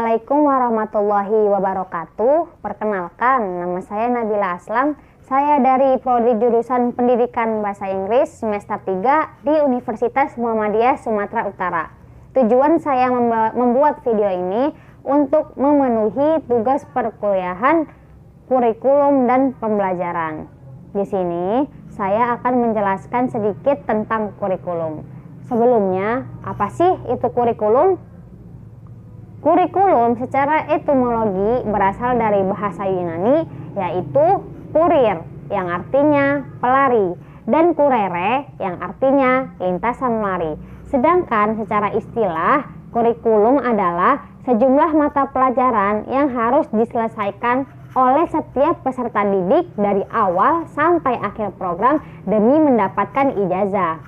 Assalamualaikum warahmatullahi wabarakatuh. Perkenalkan, nama saya Nabila Aslam. Saya dari Prodi Jurusan Pendidikan Bahasa Inggris semester 3 di Universitas Muhammadiyah Sumatera Utara. Tujuan saya membuat video ini untuk memenuhi tugas perkuliahan, kurikulum, dan pembelajaran. Di sini, saya akan menjelaskan sedikit tentang kurikulum. Sebelumnya, apa sih itu kurikulum? Kurikulum secara etimologi berasal dari bahasa Yunani, yaitu kurir yang artinya pelari dan kurere yang artinya lintasan lari. Sedangkan secara istilah, kurikulum adalah sejumlah mata pelajaran yang harus diselesaikan oleh setiap peserta didik dari awal sampai akhir program demi mendapatkan ijazah.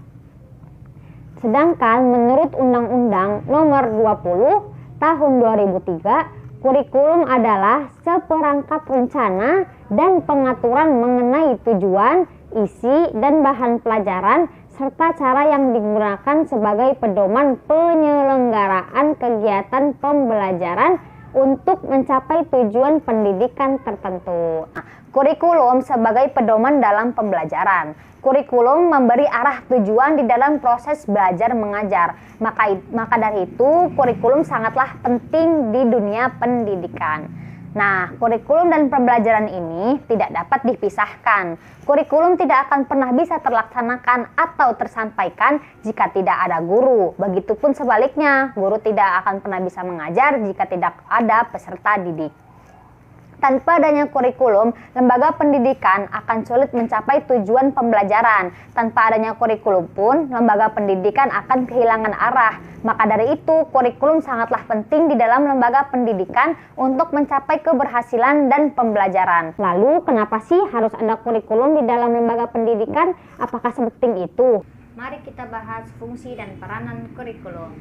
Sedangkan menurut Undang-Undang Nomor 20 Tahun 2003, kurikulum adalah seperangkat rencana dan pengaturan mengenai tujuan, isi, dan bahan pelajaran serta cara yang digunakan sebagai pedoman penyelenggaraan kegiatan pembelajaran untuk mencapai tujuan pendidikan tertentu. Kurikulum sebagai pedoman dalam pembelajaran. Kurikulum memberi arah tujuan di dalam proses belajar mengajar. Maka dari itu, kurikulum sangatlah penting di dunia pendidikan. Nah, kurikulum dan pembelajaran ini tidak dapat dipisahkan. Kurikulum tidak akan pernah bisa terlaksanakan atau tersampaikan jika tidak ada guru. Begitupun sebaliknya, guru tidak akan pernah bisa mengajar jika tidak ada peserta didik. Tanpa adanya kurikulum, lembaga pendidikan akan sulit mencapai tujuan pembelajaran. Tanpa adanya kurikulum pun, lembaga pendidikan akan kehilangan arah. Maka dari itu, kurikulum sangatlah penting di dalam lembaga pendidikan untuk mencapai keberhasilan dan pembelajaran. Lalu, kenapa sih harus ada kurikulum di dalam lembaga pendidikan? Apakah sepenting itu? Mari kita bahas fungsi dan peranan kurikulum.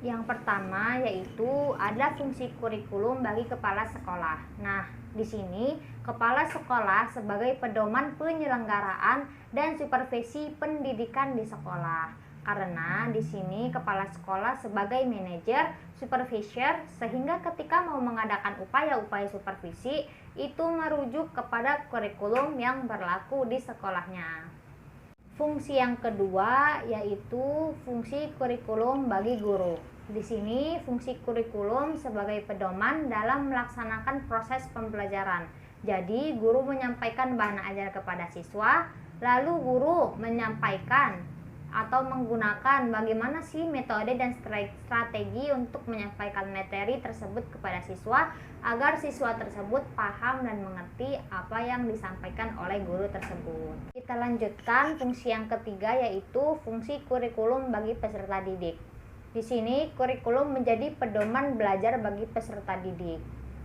Yang pertama yaitu ada fungsi kurikulum bagi kepala sekolah. Nah, di sini kepala sekolah sebagai pedoman penyelenggaraan dan supervisi pendidikan di sekolah. Karena di sini kepala sekolah sebagai manajer, supervisor, sehingga ketika mau mengadakan upaya-upaya supervisi itu merujuk kepada kurikulum yang berlaku di sekolahnya. Fungsi yang kedua yaitu fungsi kurikulum bagi guru. Di sini fungsi kurikulum sebagai pedoman dalam melaksanakan proses pembelajaran. Jadi guru menyampaikan bahan ajar kepada siswa, lalu guru menyampaikan atau menggunakan bagaimana sih metode dan strategi untuk menyampaikan materi tersebut kepada siswa agar siswa tersebut paham dan mengerti apa yang disampaikan oleh guru tersebut. Kita lanjutkan fungsi yang ketiga yaitu fungsi kurikulum bagi peserta didik. Di sini kurikulum menjadi pedoman belajar bagi peserta didik.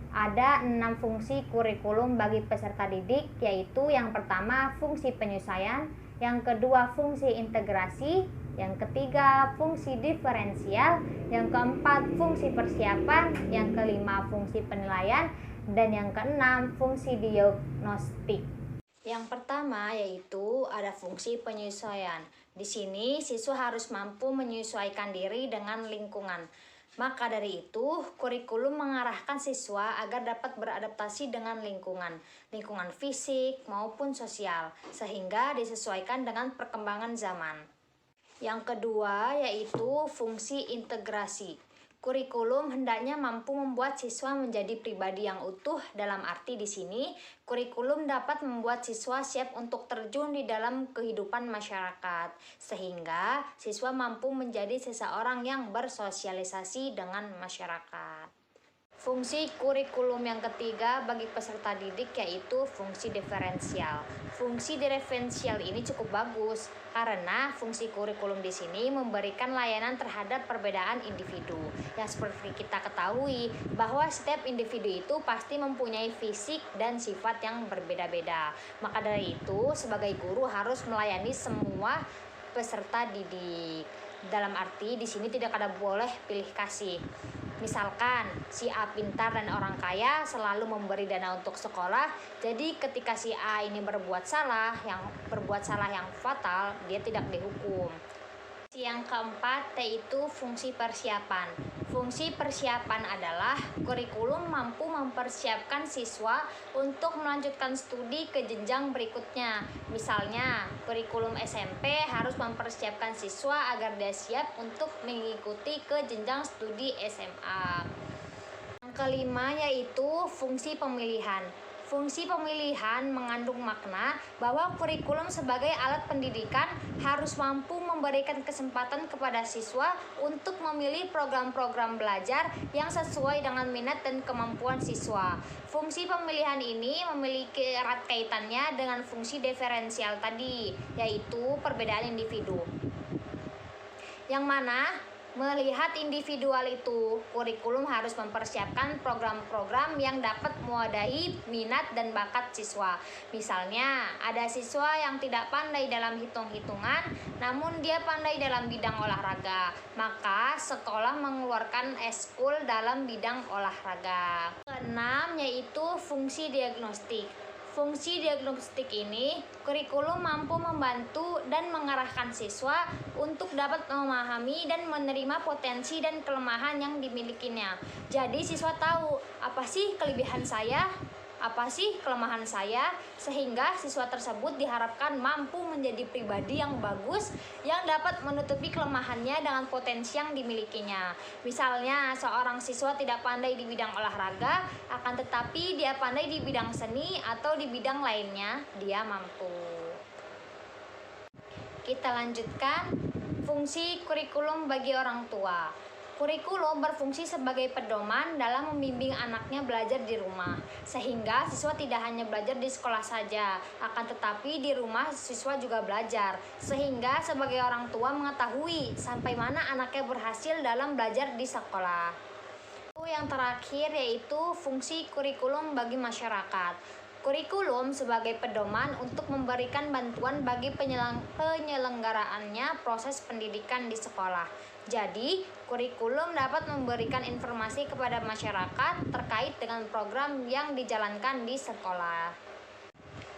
Ada 6 fungsi kurikulum bagi peserta didik, yaitu yang pertama fungsi penyesuaian, yang kedua fungsi integrasi, yang ketiga fungsi diferensial, yang keempat fungsi persiapan, yang kelima fungsi penilaian, dan yang keenam fungsi diagnostik. Yang pertama yaitu ada fungsi penyesuaian. Di sini siswa harus mampu menyesuaikan diri dengan lingkungan. Maka dari itu, kurikulum mengarahkan siswa agar dapat beradaptasi dengan lingkungan fisik maupun sosial, sehingga disesuaikan dengan perkembangan zaman. Yang kedua yaitu fungsi integrasi. Kurikulum hendaknya mampu membuat siswa menjadi pribadi yang utuh. Dalam arti di sini, kurikulum dapat membuat siswa siap untuk terjun di dalam kehidupan masyarakat, sehingga siswa mampu menjadi seseorang yang bersosialisasi dengan masyarakat. Fungsi kurikulum yang ketiga bagi peserta didik yaitu fungsi diferensial. Fungsi diferensial ini cukup bagus karena fungsi kurikulum di sini memberikan layanan terhadap perbedaan individu. Yang seperti kita ketahui bahwa setiap individu itu pasti mempunyai fisik dan sifat yang berbeda-beda. Maka dari itu sebagai guru harus melayani semua peserta didik. Dalam arti di sini tidak ada boleh pilih kasih. Misalkan si A pintar dan orang kaya selalu memberi dana untuk sekolah, jadi ketika si A ini berbuat salah yang fatal, dia tidak dihukum. Yang keempat yaitu fungsi persiapan. Fungsi persiapan adalah kurikulum mampu mempersiapkan siswa untuk melanjutkan studi ke jenjang berikutnya. Misalnya, kurikulum SMP harus mempersiapkan siswa agar dia siap untuk mengikuti ke jenjang studi SMA. Yang kelima yaitu fungsi pemilihan. Fungsi pemilihan mengandung makna bahwa kurikulum sebagai alat pendidikan harus mampu memberikan kesempatan kepada siswa untuk memilih program-program belajar yang sesuai dengan minat dan kemampuan siswa. Fungsi pemilihan ini memiliki erat kaitannya dengan fungsi diferensial tadi, yaitu perbedaan individu. Yang mana melihat individual itu, kurikulum harus mempersiapkan program-program yang dapat mewadahi minat dan bakat siswa. Misalnya, ada siswa yang tidak pandai dalam hitung-hitungan, namun dia pandai dalam bidang olahraga. Maka, sekolah mengeluarkan eskul dalam bidang olahraga. Keenam, yaitu fungsi diagnostik. Fungsi diagnostik ini, kurikulum mampu membantu dan mengarahkan siswa untuk dapat memahami dan menerima potensi dan kelemahan yang dimilikinya. Jadi siswa tahu, apa sih kelebihan saya? Apa sih kelemahan saya? Sehingga siswa tersebut diharapkan mampu menjadi pribadi yang bagus yang dapat menutupi kelemahannya dengan potensi yang dimilikinya. Misalnya, seorang siswa tidak pandai di bidang olahraga, akan tetapi dia pandai di bidang seni atau di bidang lainnya, dia mampu. Kita lanjutkan fungsi kurikulum bagi orang tua. Kurikulum berfungsi sebagai pedoman dalam membimbing anaknya belajar di rumah, sehingga siswa tidak hanya belajar di sekolah saja, akan tetapi di rumah siswa juga belajar, sehingga sebagai orang tua mengetahui sampai mana anaknya berhasil dalam belajar di sekolah. Yang terakhir yaitu fungsi kurikulum bagi masyarakat. Kurikulum sebagai pedoman untuk memberikan bantuan bagi penyelenggaraannya proses pendidikan di sekolah. Jadi, kurikulum dapat memberikan informasi kepada masyarakat terkait dengan program yang dijalankan di sekolah.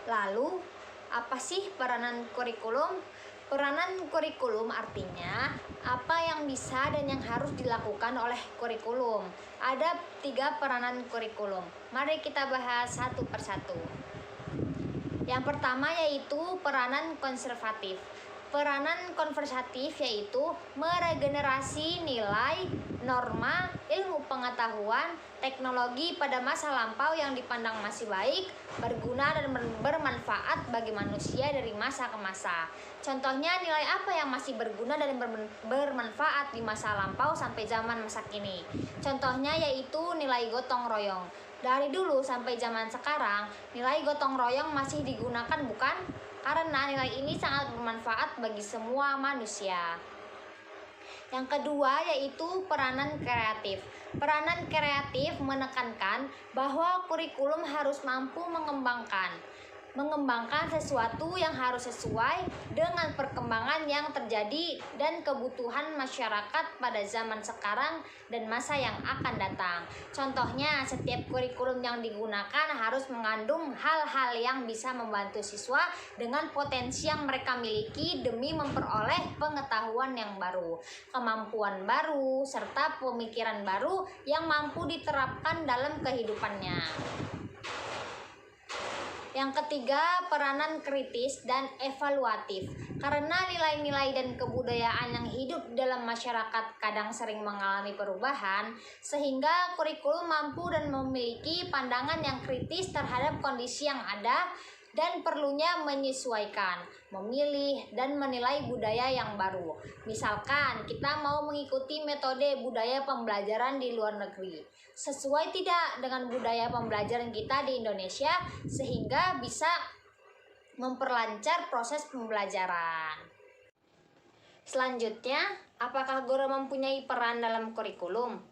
Lalu, apa sih peranan kurikulum? Peranan kurikulum artinya apa yang bisa dan yang harus dilakukan oleh kurikulum. Ada 3 peranan kurikulum. Mari kita bahas satu persatu. Yang pertama yaitu peranan konservatif. Peranan konservatif yaitu meregenerasi nilai, norma, ilmu pengetahuan, teknologi pada masa lampau yang dipandang masih baik, berguna dan bermanfaat bagi manusia dari masa ke masa. Contohnya nilai apa yang masih berguna dan bermanfaat di masa lampau sampai zaman masa kini? Contohnya yaitu nilai gotong royong. Dari dulu sampai zaman sekarang, nilai gotong royong masih digunakan bukan? Karena nilai ini sangat bermanfaat bagi semua manusia. Yang kedua yaitu peranan kreatif. Peranan kreatif menekankan bahwa kurikulum harus mampu mengembangkan sesuatu yang harus sesuai dengan perkembangan yang terjadi dan kebutuhan masyarakat pada zaman sekarang dan masa yang akan datang. Contohnya, setiap kurikulum yang digunakan harus mengandung hal-hal yang bisa membantu siswa dengan potensi yang mereka miliki demi memperoleh pengetahuan yang baru, kemampuan baru, serta pemikiran baru yang mampu diterapkan dalam kehidupannya. Yang ketiga, peranan kritis dan evaluatif. Karena nilai-nilai dan kebudayaan yang hidup dalam masyarakat kadang sering mengalami perubahan, sehingga kurikulum mampu dan memiliki pandangan yang kritis terhadap kondisi yang ada dan perlunya menyesuaikan, memilih, dan menilai budaya yang baru. Misalkan, kita mau mengikuti metode budaya pembelajaran di luar negeri. Sesuai tidak dengan budaya pembelajaran kita di Indonesia, sehingga bisa memperlancar proses pembelajaran. Selanjutnya, apakah guru mempunyai peran dalam kurikulum?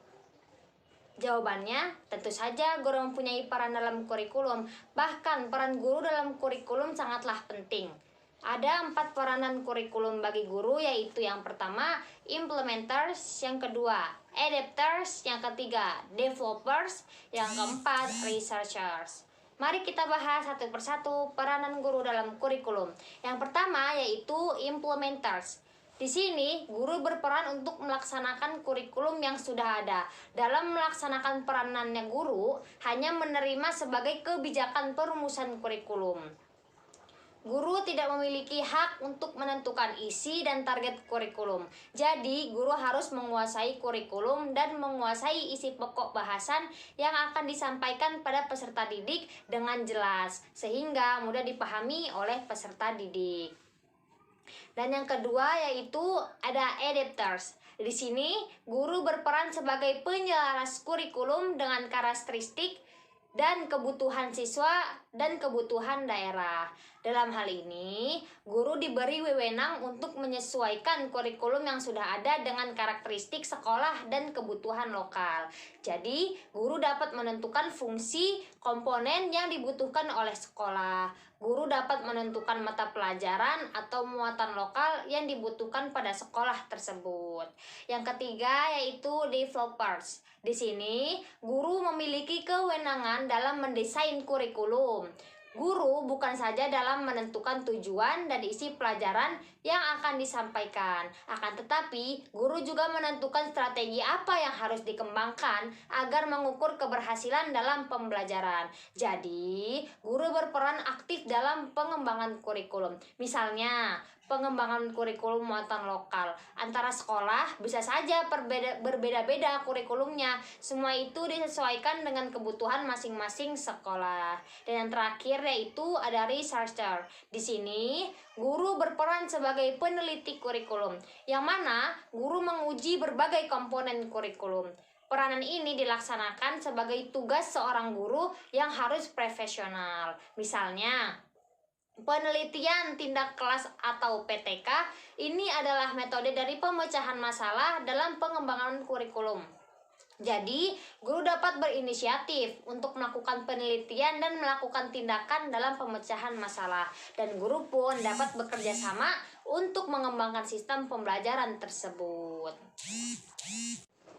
Jawabannya, tentu saja guru mempunyai peran dalam kurikulum. Bahkan peran guru dalam kurikulum sangatlah penting. Ada 4 peranan kurikulum bagi guru, yaitu yang pertama, implementers, yang kedua, adapters, yang ketiga, developers, yang keempat, researchers. Mari kita bahas satu persatu peranan guru dalam kurikulum. Yang pertama yaitu implementers. Di sini, guru berperan untuk melaksanakan kurikulum yang sudah ada. Dalam melaksanakan peranannya, guru hanya menerima sebagai kebijakan perumusan kurikulum. Guru tidak memiliki hak untuk menentukan isi dan target kurikulum. Jadi, guru harus menguasai kurikulum dan menguasai isi pokok bahasan yang akan disampaikan pada peserta didik dengan jelas, sehingga mudah dipahami oleh peserta didik. Dan yang kedua yaitu ada adapters. Di sini guru berperan sebagai penyelaras kurikulum dengan karakteristik dan kebutuhan siswa dan kebutuhan daerah. Dalam hal ini, guru diberi wewenang untuk menyesuaikan kurikulum yang sudah ada dengan karakteristik sekolah dan kebutuhan lokal. Jadi, guru dapat menentukan fungsi komponen yang dibutuhkan oleh sekolah. Guru dapat menentukan mata pelajaran atau muatan lokal yang dibutuhkan pada sekolah tersebut. Yang ketiga yaitu developers. Di sini, guru memiliki kewenangan dalam mendesain kurikulum. Guru bukan saja dalam menentukan tujuan dan isi pelajaran yang akan disampaikan, akan tetapi guru juga menentukan strategi apa yang harus dikembangkan agar mengukur keberhasilan dalam pembelajaran. Jadi, guru berperan aktif dalam pengembangan kurikulum. Misalnya, pengembangan kurikulum muatan lokal antara sekolah bisa saja berbeda-beda kurikulumnya. Semua itu disesuaikan dengan kebutuhan masing-masing sekolah. Dan yang terakhir yaitu ada researcher. Di sini guru berperan sebagai peneliti kurikulum, yang mana guru menguji berbagai komponen kurikulum. Peranan ini dilaksanakan sebagai tugas seorang guru yang harus profesional. Misalnya, penelitian tindak kelas atau PTK ini adalah metode dari pemecahan masalah dalam pengembangan kurikulum. Jadi, guru dapat berinisiatif untuk melakukan penelitian dan melakukan tindakan dalam pemecahan masalah. Dan guru pun dapat bekerja sama untuk mengembangkan sistem pembelajaran tersebut.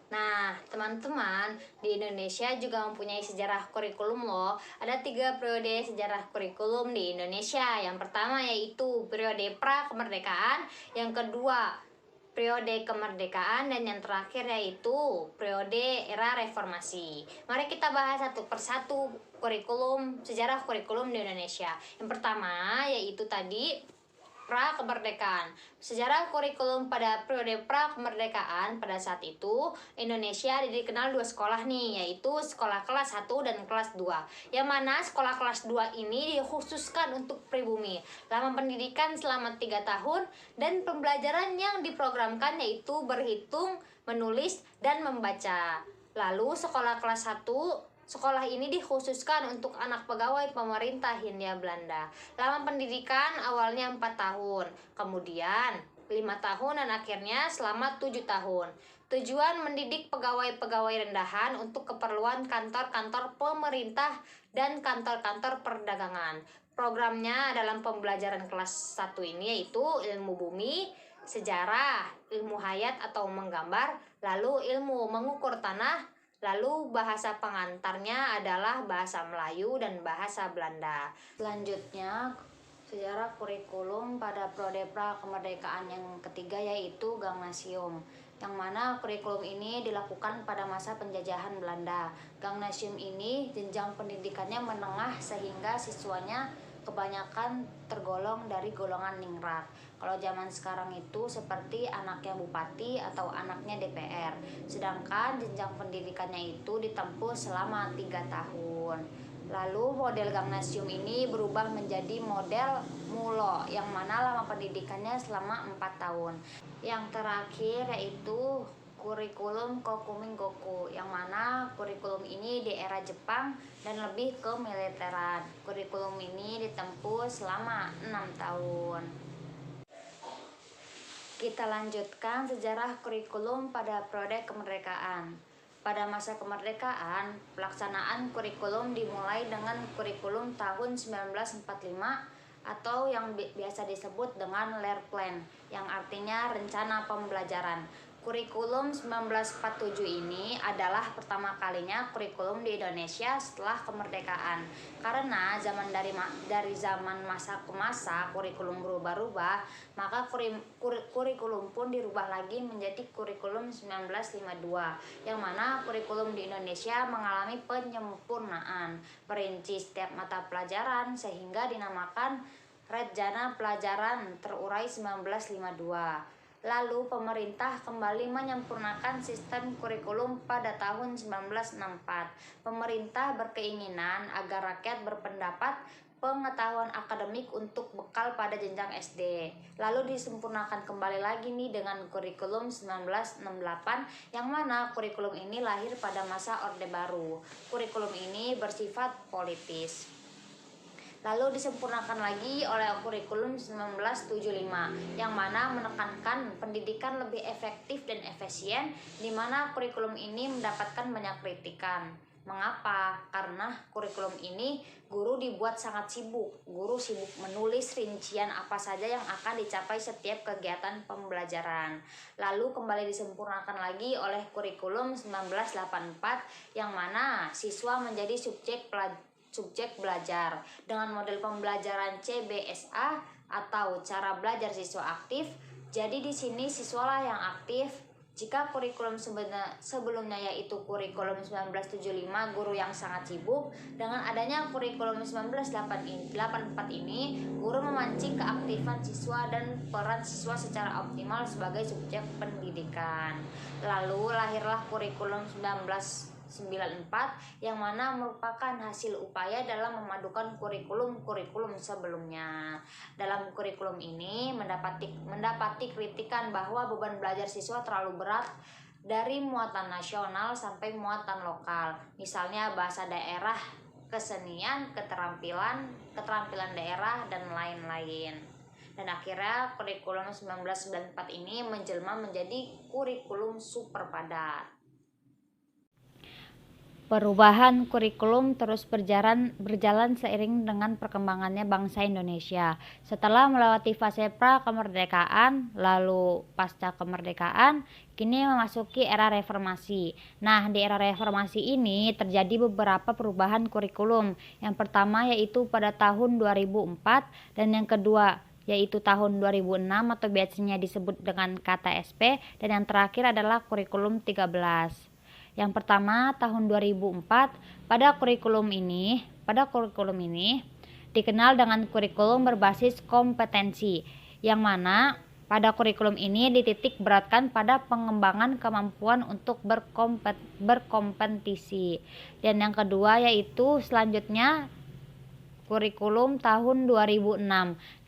Nah, teman-teman, di Indonesia juga mempunyai sejarah kurikulum loh. Ada 3 periode sejarah kurikulum di Indonesia. Yang pertama yaitu periode pra-kemerdekaan, yang kedua periode kemerdekaan, dan yang terakhir yaitu periode era reformasi. Mari kita bahas satu persatu sejarah kurikulum di Indonesia. Yang pertama yaitu tadi pra-kemerdekaan. Sejarah kurikulum pada periode pra-kemerdekaan, pada saat itu Indonesia dikenal 2 sekolah nih, yaitu sekolah kelas 1 dan kelas 2. Yang mana sekolah kelas 2 ini dikhususkan untuk pribumi. Lama pendidikan selama 3 tahun dan pembelajaran yang diprogramkan yaitu berhitung, menulis, dan membaca. Lalu sekolah kelas 1, sekolah ini dikhususkan untuk anak pegawai pemerintah Hindia Belanda. Lama pendidikan awalnya 4 tahun, kemudian 5 tahun, dan akhirnya selama 7 tahun. Tujuan mendidik pegawai-pegawai rendahan untuk keperluan kantor-kantor pemerintah dan kantor-kantor perdagangan. Programnya dalam pembelajaran kelas 1 ini yaitu ilmu bumi, sejarah, ilmu hayat atau menggambar, lalu ilmu mengukur tanah, lalu bahasa pengantarnya adalah bahasa Melayu dan bahasa Belanda. Selanjutnya, sejarah kurikulum pada periode pra-kemerdekaan yang ketiga yaitu Gangnasium, yang mana kurikulum ini dilakukan pada masa penjajahan Belanda. Gangnasium ini jenjang pendidikannya menengah sehingga siswanya kebanyakan tergolong dari golongan ningrat. Kalau zaman sekarang itu seperti anaknya bupati atau anaknya DPR. Sedangkan jenjang pendidikannya itu ditempuh selama 3 tahun. Lalu model Gangnasium ini berubah menjadi model Mulo, yang mana lama pendidikannya selama 4 tahun. Yang terakhir yaitu kurikulum Kokumin-Goku, yang mana kurikulum ini di era Jepang dan lebih ke militeran. Kurikulum ini ditempuh selama 6 tahun. Kita lanjutkan sejarah kurikulum pada periode kemerdekaan. Pada masa kemerdekaan, pelaksanaan kurikulum dimulai dengan kurikulum tahun 1945 atau yang biasa disebut dengan Lehrplan, yang artinya rencana pembelajaran. Kurikulum 1947 ini adalah pertama kalinya kurikulum di Indonesia setelah kemerdekaan. Karena dari zaman masa ke masa kurikulum berubah-ubah, maka kurikulum pun dirubah lagi menjadi kurikulum 1952, yang mana kurikulum di Indonesia mengalami penyempurnaan, merinci setiap mata pelajaran sehingga dinamakan Rejana Pelajaran Terurai 1952. Lalu pemerintah kembali menyempurnakan sistem kurikulum pada tahun 1964. Pemerintah berkeinginan agar rakyat berpendapat pengetahuan akademik untuk bekal pada jenjang SD. Lalu disempurnakan kembali lagi nih dengan kurikulum 1968, yang mana kurikulum ini lahir pada masa Orde Baru. Kurikulum ini bersifat politis. Lalu disempurnakan lagi oleh kurikulum 1975, yang mana menekankan pendidikan lebih efektif dan efisien, di mana kurikulum ini mendapatkan banyak kritikan. Mengapa? Karena kurikulum ini guru dibuat sangat sibuk. Guru sibuk menulis rincian apa saja yang akan dicapai setiap kegiatan pembelajaran. Lalu kembali disempurnakan lagi oleh kurikulum 1984, yang mana siswa menjadi subjek belajar dengan model pembelajaran CBSA atau cara belajar siswa aktif. Jadi di sini siswalah yang aktif. Jika kurikulum sebelumnya yaitu kurikulum 1975 guru yang sangat sibuk, dengan adanya kurikulum 1984 ini guru memancing keaktifan siswa dan peran siswa secara optimal sebagai subjek pendidikan. Lalu lahirlah kurikulum 1994, yang mana merupakan hasil upaya dalam memadukan kurikulum sebelumnya. Dalam kurikulum ini mendapati kritikan bahwa beban belajar siswa terlalu berat, dari muatan nasional sampai muatan lokal. Misalnya bahasa daerah, kesenian, keterampilan daerah, dan lain-lain. Dan akhirnya kurikulum 1994 ini menjelma menjadi kurikulum super padat. Perubahan kurikulum terus berjalan seiring dengan perkembangannya bangsa Indonesia. Setelah melewati fase pra-kemerdekaan, lalu pasca kemerdekaan, kini memasuki era reformasi. Nah, di era reformasi ini terjadi beberapa perubahan kurikulum. Yang pertama yaitu pada tahun 2004, dan yang kedua yaitu tahun 2006 atau biasanya disebut dengan KTSP, dan yang terakhir adalah kurikulum 13. Yang pertama tahun 2004, pada kurikulum ini dikenal dengan kurikulum berbasis kompetensi, yang mana pada kurikulum ini dititik beratkan pada pengembangan kemampuan untuk berkompetisi. Dan yang kedua yaitu selanjutnya kurikulum tahun 2006,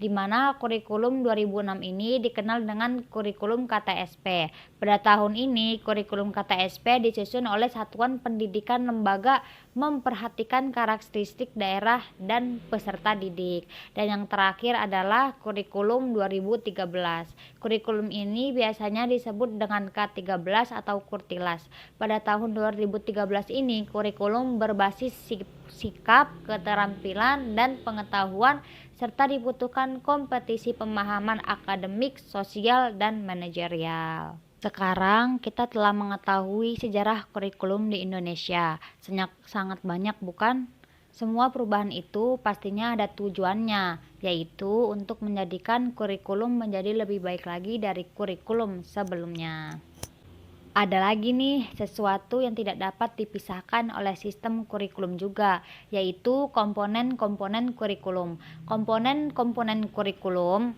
di mana kurikulum 2006 ini dikenal dengan kurikulum KTSP. Pada tahun ini kurikulum KTSP disusun oleh Satuan Pendidikan Lembaga memperhatikan karakteristik daerah dan peserta didik. Dan yang terakhir adalah kurikulum 2013. Kurikulum ini biasanya disebut dengan K13 atau Kurtilas. Pada tahun 2013 ini kurikulum berbasis sikap, keterampilan, dan pengetahuan, serta dibutuhkan kompetisi pemahaman akademik, sosial, dan manajerial. Sekarang kita telah mengetahui sejarah kurikulum di Indonesia. Sangat banyak, bukan? Semua perubahan itu pastinya ada tujuannya, yaitu untuk menjadikan kurikulum menjadi lebih baik lagi dari kurikulum sebelumnya. Ada lagi nih sesuatu yang tidak dapat dipisahkan oleh sistem kurikulum juga, yaitu komponen-komponen kurikulum. Komponen-komponen kurikulum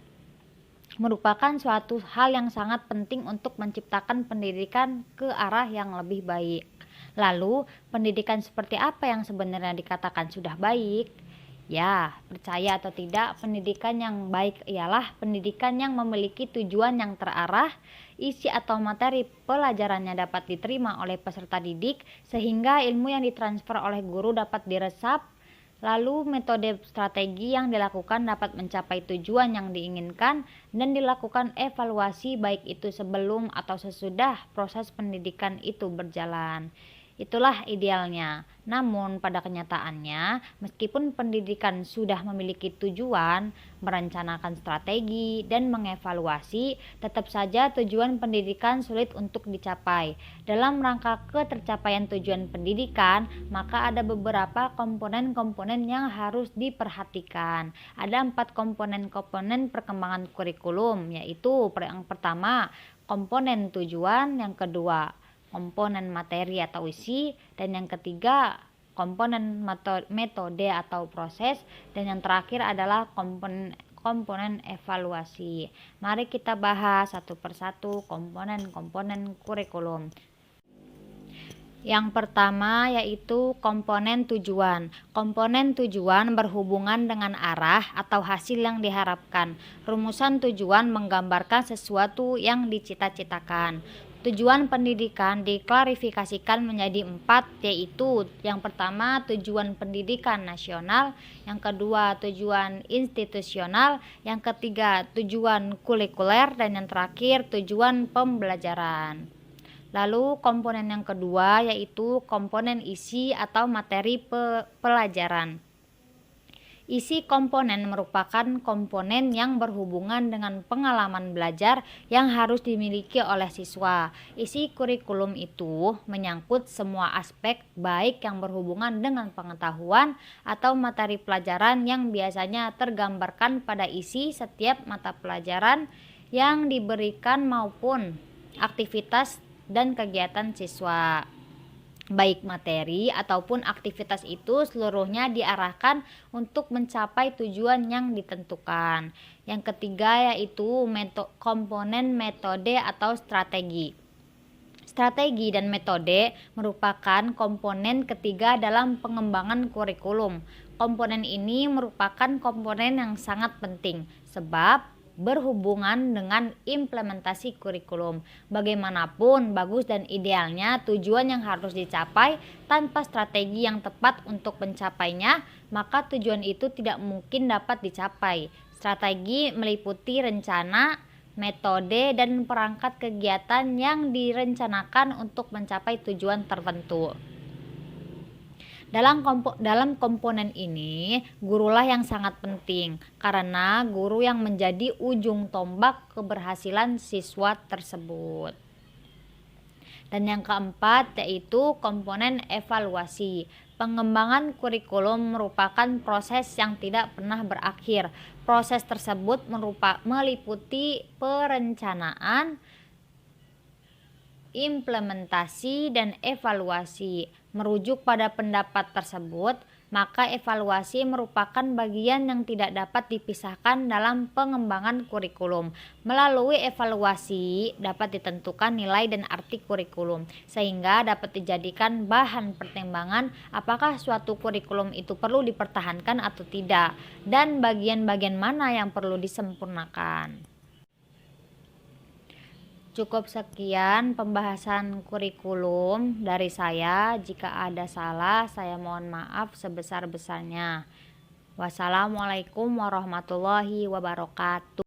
merupakan suatu hal yang sangat penting untuk menciptakan pendidikan ke arah yang lebih baik. Lalu, pendidikan seperti apa yang sebenarnya dikatakan sudah baik? Ya, percaya atau tidak, pendidikan yang baik ialah pendidikan yang memiliki tujuan yang terarah, isi atau materi pelajarannya dapat diterima oleh peserta didik, sehingga ilmu yang ditransfer oleh guru dapat diresap. Lalu metode strategi yang dilakukan dapat mencapai tujuan yang diinginkan, dan dilakukan evaluasi baik itu sebelum atau sesudah proses pendidikan itu berjalan. Itulah idealnya. Namun pada kenyataannya, meskipun pendidikan sudah memiliki tujuan, merencanakan strategi, dan mengevaluasi, tetap saja tujuan pendidikan sulit untuk dicapai. Dalam rangka ketercapaian tujuan pendidikan, maka ada beberapa komponen-komponen yang harus diperhatikan. Ada 4 komponen-komponen perkembangan kurikulum, yaitu yang pertama, komponen tujuan, yang kedua, komponen materi atau isi, dan yang ketiga komponen metode atau proses, dan yang terakhir adalah komponen evaluasi. Mari kita bahas satu persatu komponen-komponen kurikulum. Yang pertama yaitu komponen tujuan. Komponen tujuan berhubungan dengan arah atau hasil yang diharapkan. Rumusan tujuan menggambarkan sesuatu yang dicita-citakan. Tujuan pendidikan diklarifikasikan menjadi 4, yaitu yang pertama tujuan pendidikan nasional, yang kedua tujuan institusional, yang ketiga tujuan kurikuler, dan yang terakhir tujuan pembelajaran. Lalu komponen yang kedua yaitu komponen isi atau materi pelajaran. Isi komponen merupakan komponen yang berhubungan dengan pengalaman belajar yang harus dimiliki oleh siswa. Isi kurikulum itu menyangkut semua aspek baik yang berhubungan dengan pengetahuan atau materi pelajaran yang biasanya tergambarkan pada isi setiap mata pelajaran yang diberikan maupun aktivitas dan kegiatan siswa. Baik materi ataupun aktivitas itu seluruhnya diarahkan untuk mencapai tujuan yang ditentukan. Yang ketiga yaitu komponen metode atau strategi. Strategi dan metode merupakan komponen ketiga dalam pengembangan kurikulum. Komponen ini merupakan komponen yang sangat penting sebab berhubungan dengan implementasi kurikulum. Bagaimanapun bagus dan idealnya tujuan yang harus dicapai tanpa strategi yang tepat untuk mencapainya, maka tujuan itu tidak mungkin dapat dicapai. Strategi meliputi rencana, metode, dan perangkat kegiatan yang direncanakan untuk mencapai tujuan tertentu. Dalam komponen ini, gurulah yang sangat penting karena guru yang menjadi ujung tombak keberhasilan siswa tersebut. Dan yang keempat yaitu komponen evaluasi. Pengembangan kurikulum merupakan proses yang tidak pernah berakhir. Proses tersebut meliputi perencanaan, implementasi, dan evaluasi. Merujuk pada pendapat tersebut, maka evaluasi merupakan bagian yang tidak dapat dipisahkan dalam pengembangan kurikulum. Melalui evaluasi dapat ditentukan nilai dan arti kurikulum, sehingga dapat dijadikan bahan pertimbangan apakah suatu kurikulum itu perlu dipertahankan atau tidak, dan bagian-bagian mana yang perlu disempurnakan. Cukup sekian pembahasan kurikulum dari saya. Jika ada salah, saya mohon maaf sebesar-besarnya. Wassalamualaikum warahmatullahi wabarakatuh.